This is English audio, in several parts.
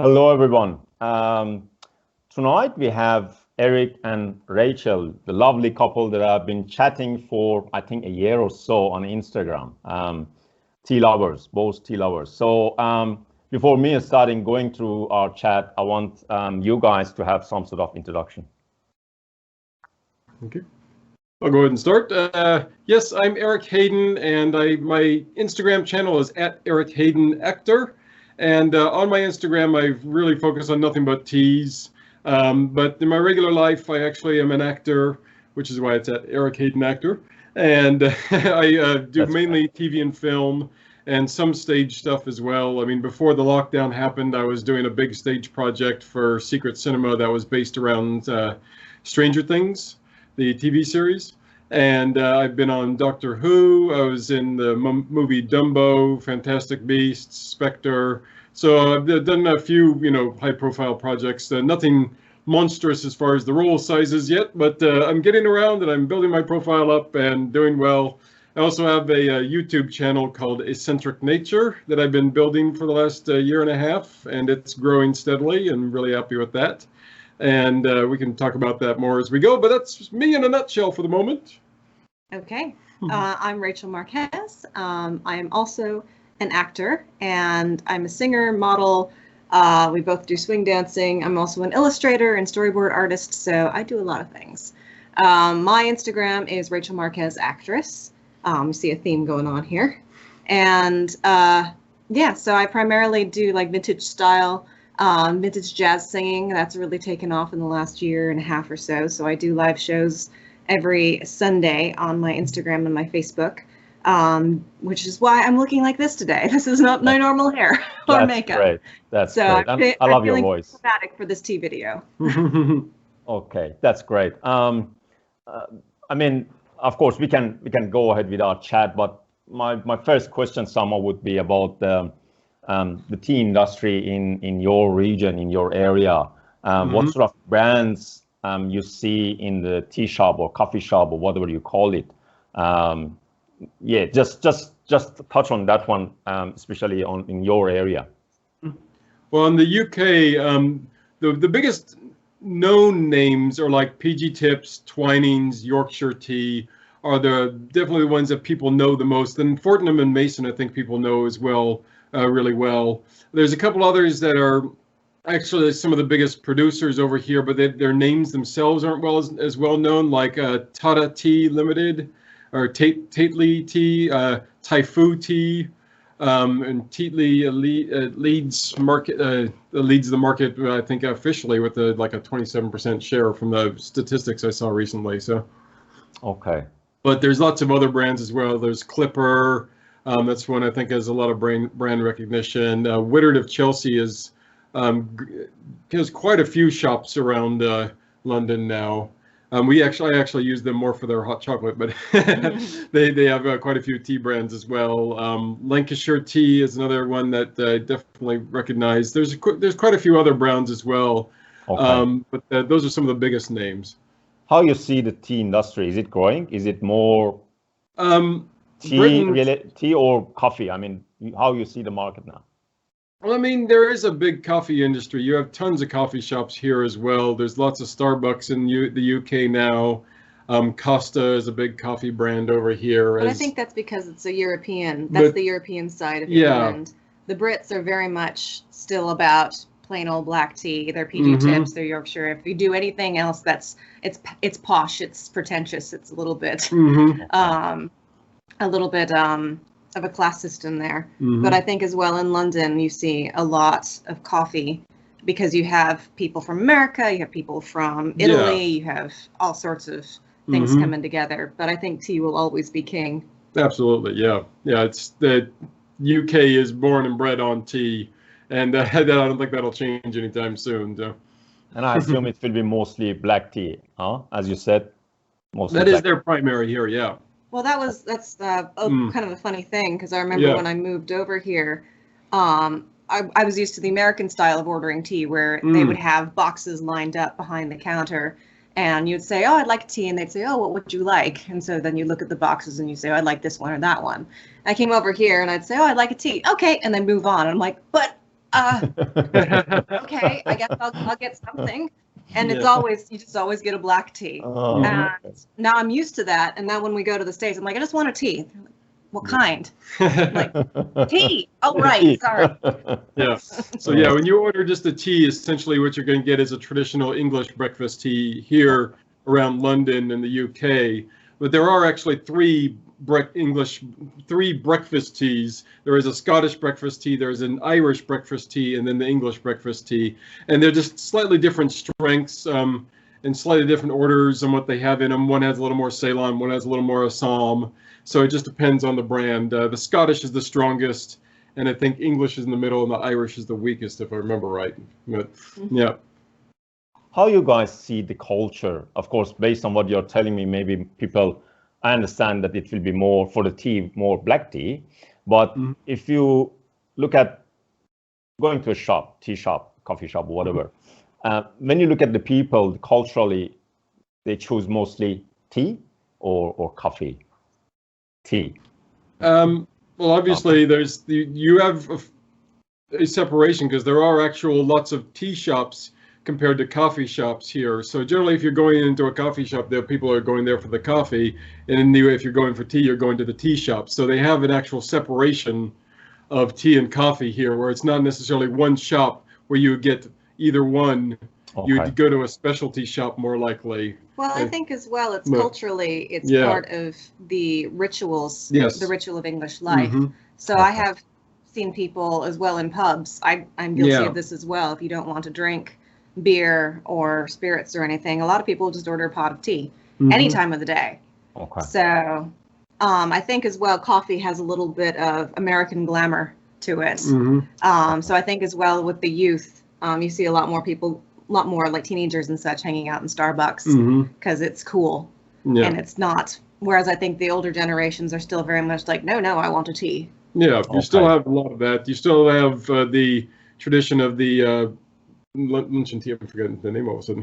Hello, everyone. Tonight we have Eric and Rachel, the lovely couple that I've been chatting for, I think, a year or so on Instagram. Tea lovers, both tea lovers. So before me starting going through our chat, I want you guys to have some sort of introduction. Okay. I'll go ahead and start. Yes, I'm Erick Hayden, and my Instagram channel is @ErickHaydenActor. And on my Instagram, I really focus on nothing but teas. But in my regular life, I actually am an actor, which is why it's @ErickHaydenActor. And I do mainly TV and film and some stage stuff as well. I mean, before the lockdown happened, I was doing a big stage project for Secret Cinema that was based around Stranger Things, the TV series. And I've been on Doctor Who. I was in the movie Dumbo, Fantastic Beasts, Spectre. So I've done a few, high-profile projects. Nothing monstrous as far as the role sizes yet, but I'm getting around and I'm building my profile up and doing well. I also have a YouTube channel called Eccentric Nature that I've been building for the last year and a half, and it's growing steadily, and I'm really happy with that. And we can talk about that more as we go, but that's me in a nutshell for the moment. Okay, I'm Rachel Marques. I am also an actor, and I'm a singer, model. We both do swing dancing. I'm also an illustrator and storyboard artist, so I do a lot of things. My Instagram is Rachel Marques Actress. You see a theme going on here. And yeah, so I primarily do like vintage style, vintage jazz singing. That's really taken off in the last year and a half or so. So I do live shows every Sunday on my Instagram and my Facebook, which is why I'm looking like this today. This is not my normal hair or makeup. Great. That's great. I love your voice. Dramatic for this tea video. Okay, that's great. I mean, of course, we can go ahead with our chat, but my first question, Sama, would be about the tea industry in your region, in your area. What sort of brands you see in the tea shop or coffee shop or whatever you call it? Yeah, just touch on that one, especially in your area. Well, in the UK, the biggest known names are like PG Tips, Twinings, Yorkshire Tea are definitely the ones that people know the most. And Fortnum and Mason, I think people know as well, really well. There's a couple others that are actually some of the biggest producers over here, but their names themselves aren't as well known, like Tata Tea Limited, or Tately Tea, Taifu Tea, and Teatley leads the market, I think, officially with like a 27% share from the statistics I saw recently. So, okay. But there's lots of other brands as well. There's Clipper. That's one I think has a lot of brand recognition. Whittard of Chelsea has quite a few shops around London now. I actually use them more for their hot chocolate, but they have quite a few tea brands as well. Lancashire Tea is another one that I definitely recognize. There's quite a few other brands as well, okay. But those are some of the biggest names. How you see the tea industry? Is it growing? Is it more tea or coffee? I mean, how you see the market now? Well, I mean, there is a big coffee industry. You have tons of coffee shops here as well. There's lots of Starbucks in the UK now. Costa is a big coffee brand over here. But I think that's because it's a European. That's the European side of England. The Brits are very much still about plain old black tea. They're PG Tips. They're Yorkshire. If you do anything else, it's posh. It's pretentious. It's a little bit of a class system there. But I think as well in London, you see a lot of coffee because you have people from America, you have people from Italy, you have all sorts of things coming together. But I think tea will always be king. Absolutely, yeah. It's the UK is born and bred on tea, and I don't think that'll change anytime soon. So. And I assume it will be mostly black tea, huh? As you said, mostly. That is their primary here, yeah. Well, that's kind of a funny thing because I remember when I moved over here, I was used to the American style of ordering tea where they would have boxes lined up behind the counter and you'd say, oh, I'd like tea. And they'd say, oh, what would you like? And so then you look at the boxes and you say, oh, I'd like this one or that one. I came over here and I'd say, oh, I'd like a tea. Okay. And then move on. And I'm like, but Okay, I guess I'll get something. And it's always, you just always get a black tea. Oh, And now I'm used to that. And now when we go to the States, I'm like, I just want a tea. They're like, what kind? Like, tea. Oh, right. Sorry. Yeah. So yeah, when you order just a tea, essentially what you're going to get is a traditional English breakfast tea here around London and the UK. But there are actually three breakfast teas. There is a Scottish breakfast tea, there's an Irish breakfast tea, and then the English breakfast tea. And they're just slightly different strengths and slightly different orders and what they have in them. One has a little more Ceylon, one has a little more Assam. So it just depends on the brand. The Scottish is the strongest, and I think English is in the middle, and the Irish is the weakest, if I remember right. But, yeah. How you guys see the culture? Of course, based on what you're telling me, maybe people, I understand that it will be more for the tea, more black tea. But if you look at going to a shop, tea shop, coffee shop, whatever, when you look at the people culturally, they choose mostly tea or coffee? Tea. Well, obviously, you have a separation because there are actual lots of tea shops compared to coffee shops here. So generally, if you're going into a coffee shop, there people are going there for the coffee, and if you're going for tea, you're going to the tea shop. So they have an actual separation of tea and coffee here, where it's not necessarily one shop where you get either one. Okay. You'd go to a specialty shop more likely. Well, I think as well, it's culturally, it's part of the rituals, the ritual of English life. So I have seen people as well in pubs. I'm guilty of this as well. If you don't want to drink beer or spirits or anything, a lot of people just order a pot of tea any time of the day. Okay. So I think as well, coffee has a little bit of American glamour to it. So I think as well with the youth, you see a lot more people, a lot more like teenagers and such hanging out in Starbucks because it's cool and it's not. Whereas I think the older generations are still very much like, no, I want a tea. Yeah, you still have a lot of that. You still have the tradition of the luncheon tea. I'm forgetting the name all of a sudden.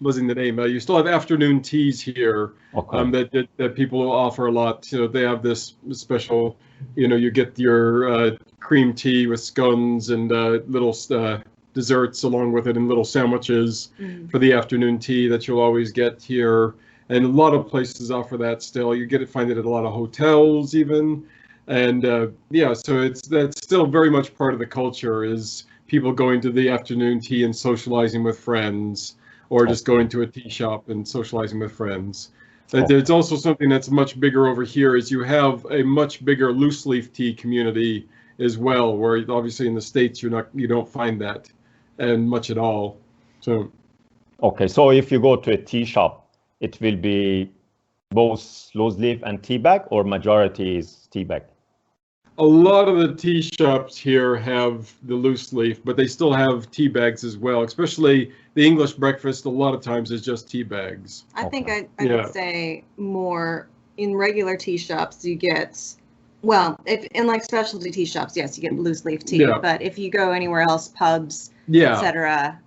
Buzzing the name. You still have afternoon teas here that people offer a lot. So they have this special, you get your cream tea with scones and little desserts along with it and little sandwiches for the afternoon tea that you'll always get here. And a lot of places offer that still. You find it at a lot of hotels even. And so that's still very much part of the culture is people going to the afternoon tea and socializing with friends, or just going to a tea shop and socializing with friends. There's also something that's much bigger over here is you have a much bigger loose leaf tea community as well, where obviously in the States you don't find that and much at all. So okay, so if you go to a tea shop, it will be both loose leaf and tea bag, or majority is tea bag? A lot of the tea shops here have the loose leaf, but they still have tea bags as well, especially the English breakfast. A lot of times is just tea bags. I think I would say more in regular tea shops you get, well, if in like specialty tea shops, yes, you get loose leaf tea. But if you go anywhere else, pubs, etc.,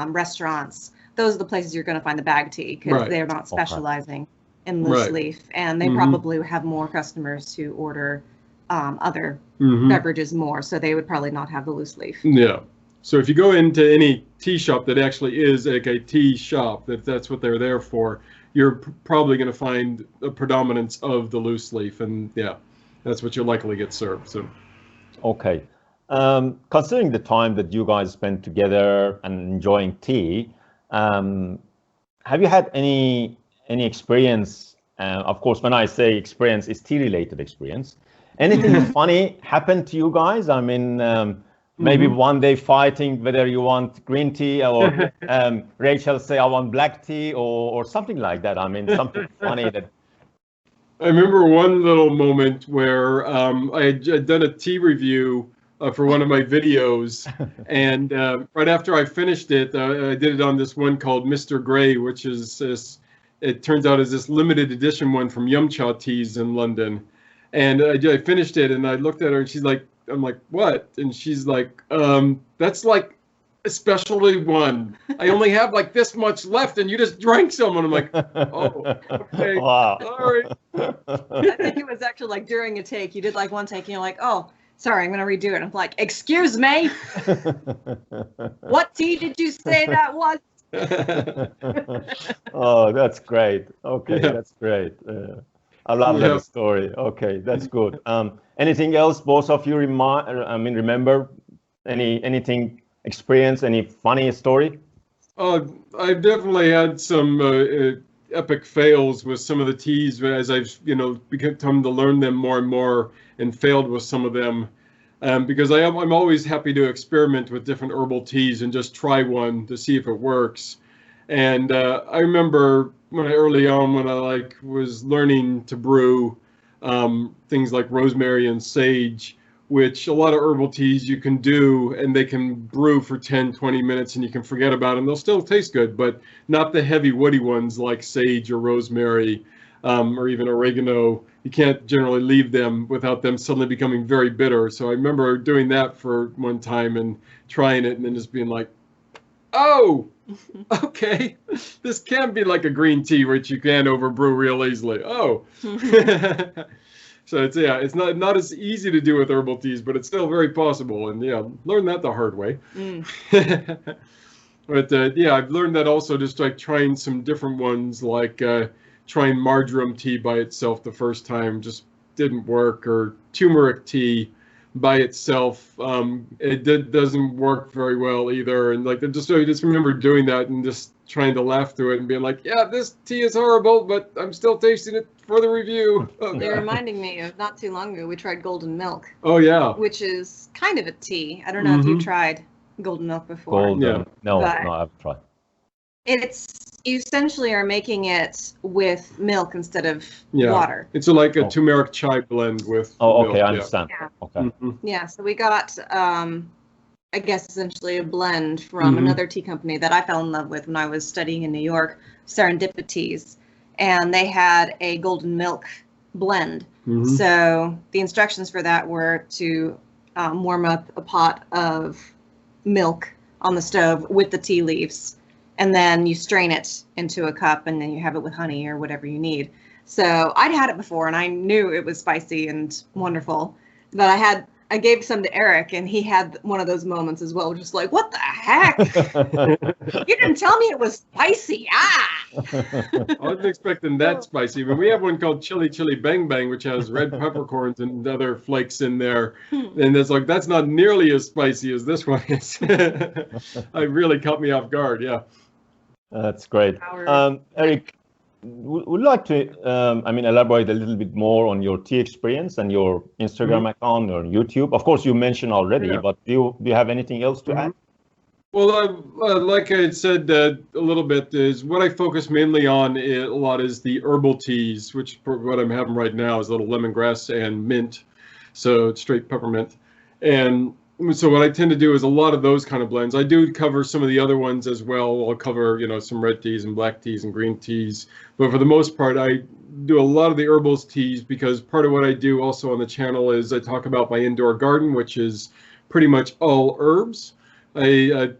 restaurants, those are the places you're going to find the bag tea because they're not specializing in loose leaf, and they probably have more customers who order other beverages more, so they would probably not have the loose leaf. Yeah. So if you go into any tea shop that actually is like a tea shop, that's what they're there for, you're probably going to find a predominance of the loose leaf, and that's what you'll likely get served. So, okay. Considering the time that you guys spent together and enjoying tea, have you had any experience? Of course, when I say experience, it's tea-related experience. Anything funny happened to you guys? I mean, maybe one day fighting whether you want green tea or Rachel say I want black tea or something like that. I mean, something funny that. I remember one little moment where I had done a tea review for one of my videos, and right after I finished it, I did it on this one called Mr. Grey, which is this. It turns out is this limited edition one from Yum Cha Teas in London. And I finished it, and I looked at her, and she's like, I'm like, what? And she's like, that's like a specialty one. I only have like this much left, and you just drank some. And I'm like, oh, okay. Wow. Sorry. I think it was actually like during a take, you did like one take, and you're like, oh, sorry, I'm going to redo it. I'm like, excuse me, what tea did you say that was? Oh, that's great. Okay, Yeah. that's great. I love that story. Okay, that's good. Anything else both of you remember? Anything experience? Any funny story? I've definitely had some epic fails with some of the teas as I've become to learn them more and more, and failed with some of them. Because I'm always happy to experiment with different herbal teas and just try one to see if it works. And I remember early on when I was learning to brew things like rosemary and sage, which a lot of herbal teas you can do and they can brew for 10, 20 minutes and you can forget about them. They'll still taste good, but not the heavy woody ones like sage or rosemary or even oregano. You can't generally leave them without them suddenly becoming very bitter. So I remember doing that for one time and trying it and then just being like, oh, okay, this can be like a green tea, which you can overbrew real easily. Oh. So it's not as easy to do with herbal teas, but it's still very possible. And learn that the hard way. But I've learned that also just like trying some different ones, like trying marjoram tea by itself the first time just didn't work, or turmeric tea by itself, it doesn't work very well either. And like I just remember doing that and just trying to laugh through it and being like, yeah, this tea is horrible, but I'm still tasting it for the review. Oh, They're reminding me of not too long ago, we tried golden milk. Oh, yeah. Which is kind of a tea. I don't know if you've tried golden milk before. Golden. No, I've tried. It's, you essentially are making it with milk instead of water. It's like a turmeric chai blend with milk. Okay, I understand. Yeah. Okay. Yeah, so we got, I guess, essentially a blend from another tea company that I fell in love with when I was studying in New York, Serendipities. And they had a golden milk blend. So the instructions for that were to warm up a pot of milk on the stove with the tea leaves. And then you strain it into a cup and then you have it with honey or whatever you need. So I'd had it before and I knew it was spicy and wonderful. But I gave some to Eric and he had one of those moments as well, just like, what the heck? You didn't tell me it was spicy. I wasn't expecting that spicy, but we have one called Chili Chili Bang Bang, which has red peppercorns and other flakes in there. And it's like, that's not nearly as spicy as this one is. It really caught me off guard, yeah. That's great. Eric, would like to elaborate a little bit more on your tea experience and your Instagram account or YouTube? Of course, you mentioned already, but do you have anything else to add? Well, like I had said a little bit, is what I focus mainly on a lot is the herbal teas, which what I'm having right now is a little lemongrass and mint, so it's straight peppermint. And so what I tend to do is a lot of those kind of blends. I do cover some of the other ones as well. I'll cover, some red teas and black teas and green teas. But for the most part, I do a lot of the herbals teas because part of what I do also on the channel is I talk about my indoor garden, which is pretty much all herbs. I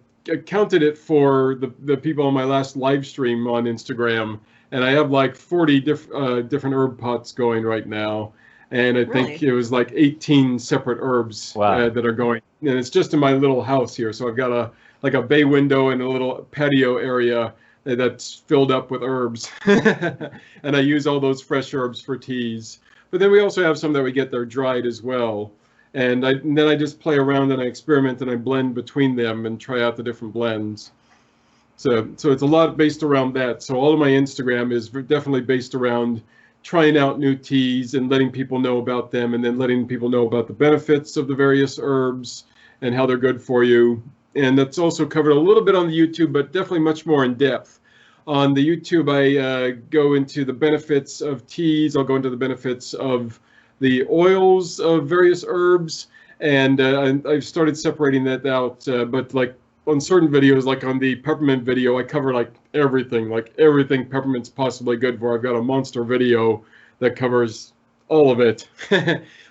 counted it for the people on my last live stream on Instagram, and I have like 40 different herb pots going right now. And I think it was like 18 separate herbs that are going. And it's just in my little house here. So I've got a bay window and a little patio area that's filled up with herbs. And I use all those fresh herbs for teas. But then we also have some that we get there dried as well. And then I just play around and I experiment and I blend between them and try out the different blends. So it's a lot based around that. So all of my Instagram is definitely based around trying out new teas and letting people know about them, and then letting people know about the benefits of the various herbs and how they're good for you. And that's also covered a little bit on the YouTube, but definitely much more in depth. On the YouTube, I go into the benefits of teas. I'll go into the benefits of the oils of various herbs, and I've started separating that out. But like on certain videos, like on the peppermint video, I cover like everything peppermint's possibly good for. I've got a monster video that covers all of it.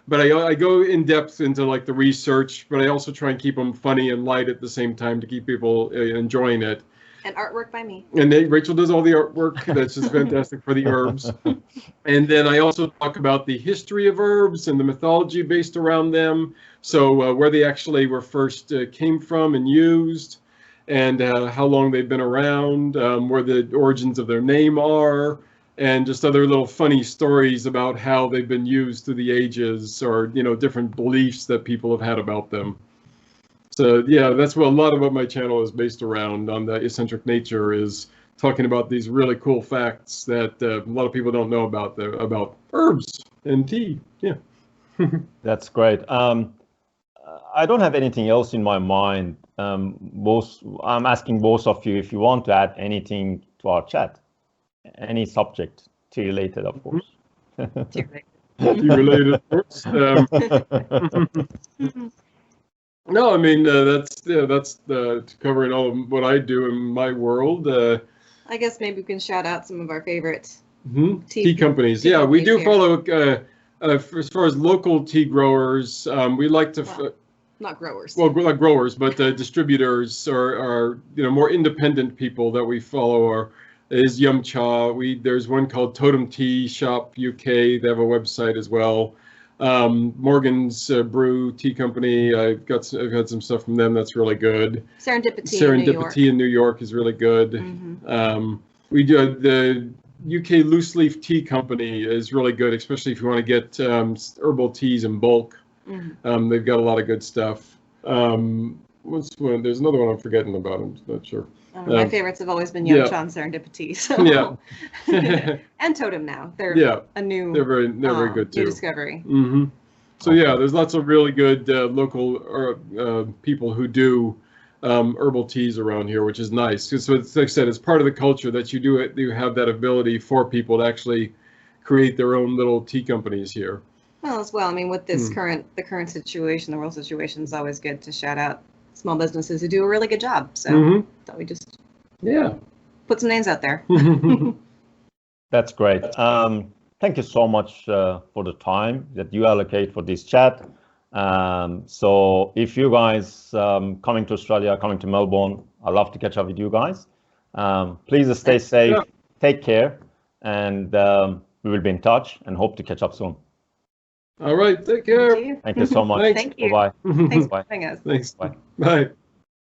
But I go in depth into like the research, but I also try and keep them funny and light at the same time to keep people enjoying it. And artwork by me. And Rachel does all the artwork. That's just fantastic for the herbs. And then I also talk about the history of herbs and the mythology based around them. So where they actually were first came from and used, and how long they've been around, where the origins of their name are, and just other little funny stories about how they've been used through the ages, or different beliefs that people have had about them. So yeah, that's what a lot of what my channel is based around, on the eccentric nature, is talking about these really cool facts that a lot of people don't know about herbs and tea. Yeah. That's great. I don't have anything else in my mind. I'm asking both of you if you want to add anything to our chat, any subject, tea related, of course. Tea related, of course. No, I mean that's covering all of what I do in my world. I guess maybe we can shout out some of our favorite tea companies. Yeah, we do follow. As far as local tea growers, we like to. Not growers. Well, not growers, but distributors are more independent people that we follow. Is Yum Cha. There's one called Totem Tea Shop UK. They have a website as well. Morgan's Brew Tea Company. I've had some stuff from them that's really good. Serendipity in New York is really good. Mm-hmm. We do the UK Loose Leaf Tea Company is really good, especially if you want to get herbal teas in bulk. Mm-hmm. They've got a lot of good stuff. What's one? There's another one I'm forgetting about. I'm not sure. My favorites have always been Yum Cha and Serendipity. So. Yeah. And Totem now. They're a new. They're very good too. New discovery. Mm-hmm. So yeah, there's lots of really good local people who do herbal teas around here, which is nice. So like I said, it's part of the culture that you have that ability for people to actually create their own little tea companies here. Well, as well, I mean, with this the current situation, the world situation, is always good to shout out small businesses who do a really good job. So thought we just put some names out there. That's great. Thank you so much for the time that you allocate for this chat. So if you guys coming to Australia, coming to Melbourne, I'd love to catch up with you guys. Please stay safe, take care, and we will be in touch and hope to catch up soon. All right, take care. Thank you so much. Thank you. Bye-bye. Thanks for having us. Thanks. Bye. Bye.